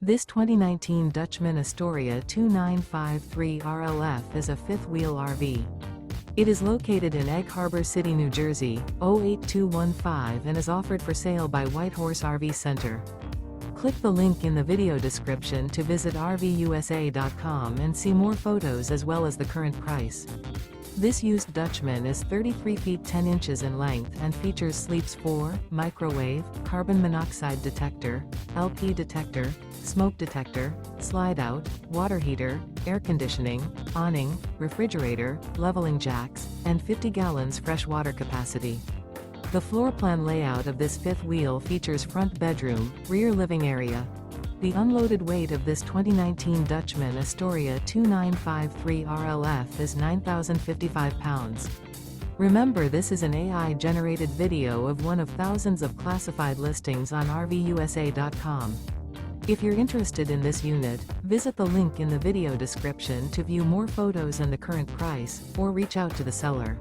This 2019 Dutchmen Astoria 2953 RLF is a fifth-wheel RV. It is located in Egg Harbor City, New Jersey, 08215 and is offered for sale by Whitehorse RV Center. Click the link in the video description to visit RVUSA.com and see more photos as well as the current price. This used Dutchman is 33 feet 10 inches in length and features sleeps 4, microwave, carbon monoxide detector, LP detector, smoke detector, slide-out, water heater, air conditioning, awning, refrigerator, leveling jacks, and 50 gallons fresh water capacity. The floor plan layout of this fifth wheel features front bedroom, rear living area. The unloaded weight of this 2019 Dutchmen Astoria 2953 RLF is 9,055 pounds. Remember, this is an AI-generated video of one of thousands of classified listings on RVUSA.com. If you're interested in this unit, visit the link in the video description to view more photos and the current price, or reach out to the seller.